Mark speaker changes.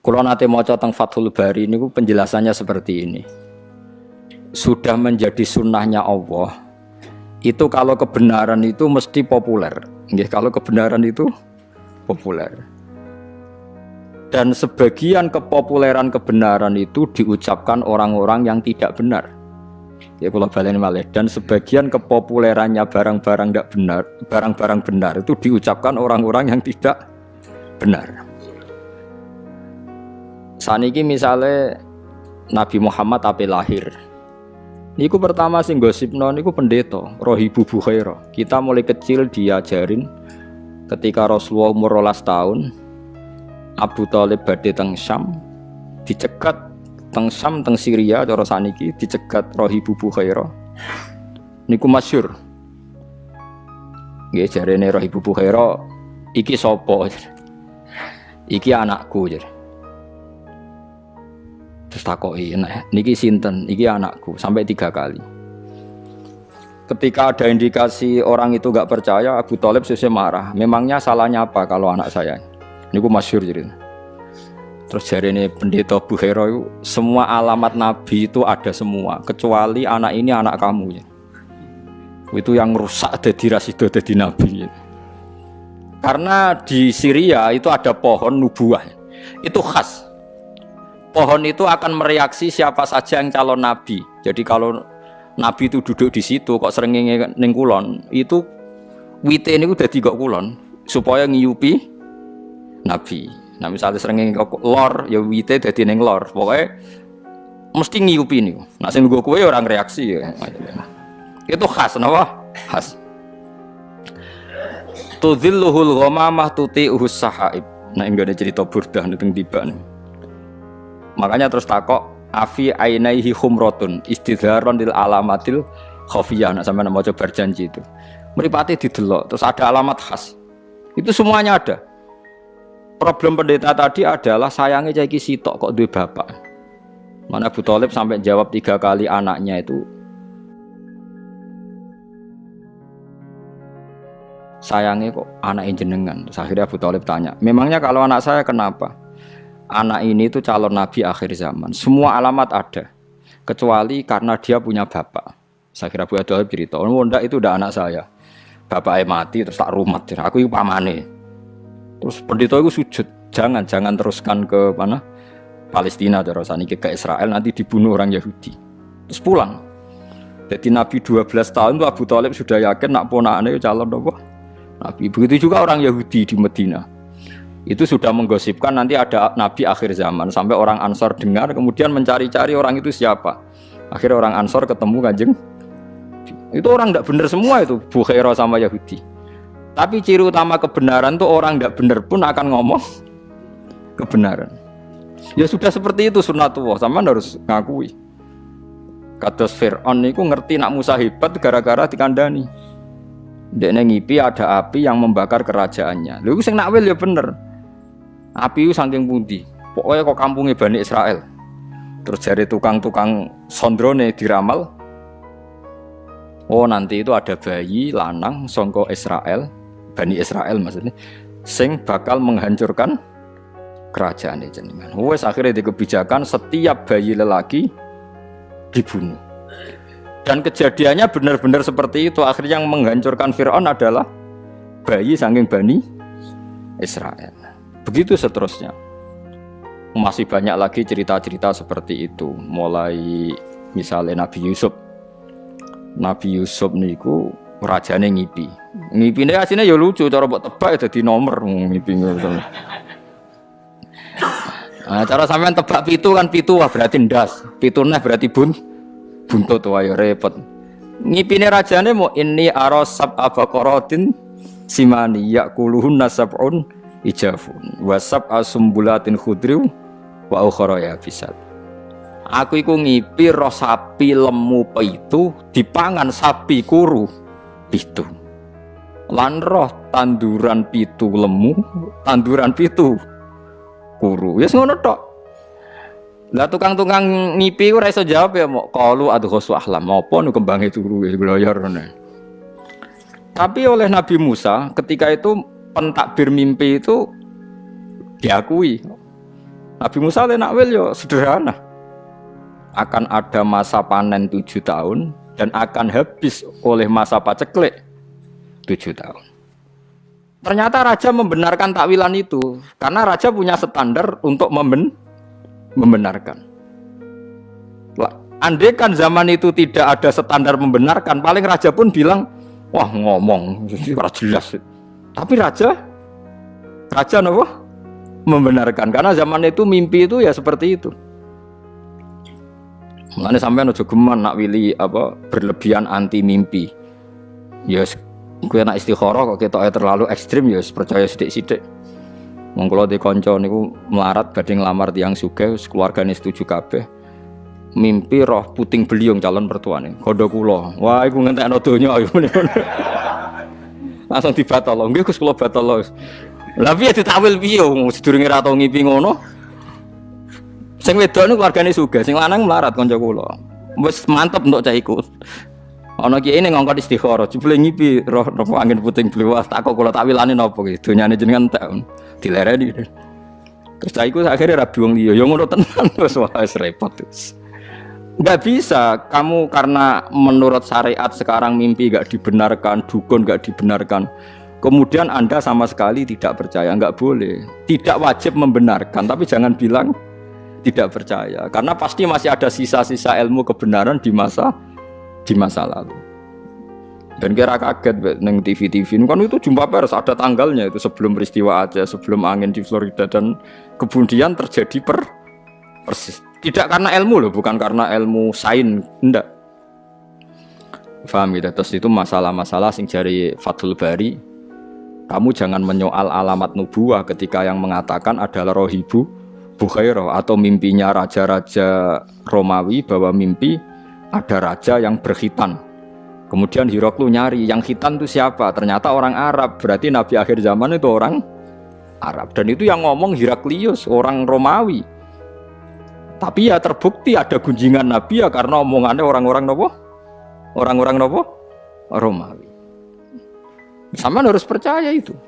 Speaker 1: Kalau nate maca teng Fathul Bari niku penjelasannya seperti ini. Sudah menjadi sunnahnya Allah. Itu kalau kebenaran itu mesti populer. Nggih, kalau kebenaran itu populer. Dan sebagian kepopuleran kebenaran itu diucapkan orang-orang yang tidak benar. Ya kula baleni malih. Dan sebagian kepopulerannya barang-barang tidak benar, barang-barang benar itu diucapkan orang-orang yang tidak benar. Saniki misalnya Nabi Muhammad ape lahir. Niku pertama sing gosipno niku pendeta Rohibu Bukhairah. Kita mulai kecil diajarin ketika Rasulullah umur 12 tahun Abu Thalib badhe teng Syam dicegat teng Syam teng Syria cara saniki dicegat Rohibu Bukhairah. Niku masyhur. Nggih jarene Rohibu Bukhairah iki sapa? Iki anakku jar. Terus takoki, nah, niki sinten? Iki anakku, sampai 3 kali. Ketika ada indikasi orang itu gak percaya, Abu Thalib sesuk marah. Memangnya salahnya apa kalau anak saya? Niku masyhur jadi. Terus jarene pendeta Bukhairah itu semua alamat Nabi itu ada semua, kecuali anak ini anak kamu. Ya. Itu yang rusak dadi rasido dadi Nabi. Ya. Karena di Syria itu ada pohon nubuah, itu khas. Pohon itu akan mereaksi siapa saja yang calon nabi. Jadi kalau nabi itu duduk di situ kok srengenge ning kulon, itu wite niku dadi kok kulon supaya ngiyupi nabi. Nah misalnya srengenge kok lor ya wite dadi ning lor. Pokoke mesti ngiyupi niku. Nek sing nggo kowe orang reaksi ya. Itu khas napa? Khas. Tudzilluhul ghamamah tuti'uhus sahaib. Nah enggak ada cerita Burdah teng tiban. Makanya terus takok afi ainaihi humrotun istidharon lil alamatil khafiyah. Nah sampeyan mau coba berjanji itu. Mripate didelok terus ada alamat khas. Itu semuanya ada. Problem pendeta tadi adalah sayangnya cah iki sitok kok duwe bapak. Mana Abu Thalib sampai jawab 3 kali anaknya itu sayangnya kok anak jenengan. Terus akhirnya Abu Thalib tanya, memangnya kalau anak saya kenapa? Anak ini itu calon nabi akhir zaman. Semua alamat ada, kecuali karena dia punya bapak. Saya kira Abu Thalib cerita, oh ndak itu udah anak saya. Bapaknya mati terus tak rumat. Aku itu pamane. Terus pendeta itu sujud, jangan teruskan ke mana? Palestina terus saniki ke Israel nanti dibunuh orang Yahudi. Terus pulang. Jadi Nabi 12 tahun itu Abu Thalib sudah yakin nak ponakane calon apa? Nabi. Begitu juga orang Yahudi di Medina. Itu sudah menggosipkan nanti ada Nabi akhir zaman. Sampai orang Ansor dengar, kemudian mencari-cari orang itu siapa. Akhirnya orang Ansor ketemu Kanjeng. Itu orang tidak benar semua itu, Bukhairah sama Yahudi. Tapi ciri utama kebenaran tuh orang tidak benar pun akan ngomong kebenaran. Ya sudah seperti itu sunnatullah, sama harus ngakui. Kados Fir'aun itu ngerti nak Musa hebat gara-gara dikandani. Dekne ngipi ada api yang membakar kerajaannya. Lha iku sing nakwil ya bener. Api itu saking pundi? Pokoknya kok kampungnya Bani Israel. Terus jari tukang-tukang sondrone diramal. Oh nanti itu ada bayi lanang songko Israel, Bani Israel maksudnya, sing bakal menghancurkan kerajaan jenengan. Wes akhirnya di kebijakan setiap bayi lelaki dibunuh. Dan kejadiannya benar-benar seperti itu. Akhirnya yang menghancurkan Fir'aun adalah bayi saking Bani Israel. Begitu seterusnya. Masih banyak lagi cerita-cerita seperti itu. Mulai misalnya Nabi Yusuf. Nabi Yusuf niku rajane ngipi. Ngipine asine ya lucu, cara mbok tebak ya dadi nomor ngipi. Nah, cara sampean tebak pitu kan pitu wah berarti ndas. Pitune berarti buntut wae repot. Ngipine rajane mau inni arasab abaqaratin simani yaquluhun sab'un ijafun wasab asumbulatin khudriu wa ukhra yabisat. Aku iku ngipi roh sapi lemu pitu dipangan sapi kuru pitu. Lan roh tanduran pitu lemu, tanduran pitu kuru. Wis ngono tok. Lah tukang-tukang ngipi ora iso jawab ya mok qalu adghasu ahlam. Apa nu kembange turu wis gloyor ngene. Tapi oleh Nabi Musa ketika itu pentakbir mimpi itu diakui. Nabi Musa Nakwil yo sederhana. Akan ada masa panen 7 tahun dan akan habis oleh masa paceklik 7 tahun. Ternyata raja membenarkan takwilan itu karena raja punya standar untuk membenarkan. Andai kan zaman itu tidak ada standar membenarkan, paling raja pun bilang, wah ngomong, jelas. Tapi raja nopo membenarkan karena zaman itu mimpi itu ya seperti itu. Mulane sampean aja geman nak wili apa berlebihan anti mimpi. Ya kowe nak istikharah kok ketoke terlalu ekstrim ya percaya sithik-sithik. Wong kula di kanca niku melarat badhe nglamar tiyang sugih, keluargane setuju kabeh. Mimpi roh puting beliung calon mertuane. Kodho kula. Wah iku ngentekno donya ayo. Langsung dibatal. Nggih Gus kula batal lho. Lah piye ditakwil piye sedurunge ra tau ngipi ngono. Sing wedok niku keluargane sugih, sing lanang melarat kanca kula. Wis mantep untuk cah iku. Ana kiye ning ngongkon istikharah, jebule ngipi roh angin puting beliung. Tak kok kula takwilane napa iki? Donyane jenengan tak dilereni. Terus cah iku akhire rabi wong liya. Ya ngono tenan wis wis repot wis. Nggak bisa kamu karena menurut syariat sekarang mimpi nggak dibenarkan, dukun nggak dibenarkan, kemudian Anda sama sekali tidak percaya. Nggak boleh, tidak wajib membenarkan, tapi jangan bilang tidak percaya karena pasti masih ada sisa-sisa ilmu kebenaran di masa lalu. Dan kira kaget neng TV kan itu jumpa pers ada tanggalnya itu sebelum peristiwa Aceh, sebelum angin di Florida dan kemudian terjadi persis. Tidak karena ilmu loh, bukan karena ilmu sains, enggak. Paham gitu? Terus itu masalah-masalah sing jari Fathul Bari. Kamu jangan menyoal alamat nubuwah ketika yang mengatakan adalah Rohibu Bukhairah atau mimpinya raja-raja Romawi bahwa mimpi ada raja yang berkhitan. Kemudian Hiroklu nyari yang khitan itu siapa? Ternyata orang Arab. Berarti Nabi akhir zaman itu orang Arab. Dan itu yang ngomong Heraklius, orang Romawi. Tapi ya terbukti ada gunjingan Nabi ya karena omongannya orang-orang nopo? Orang-orang nopo? Romawi. Sama harus percaya itu.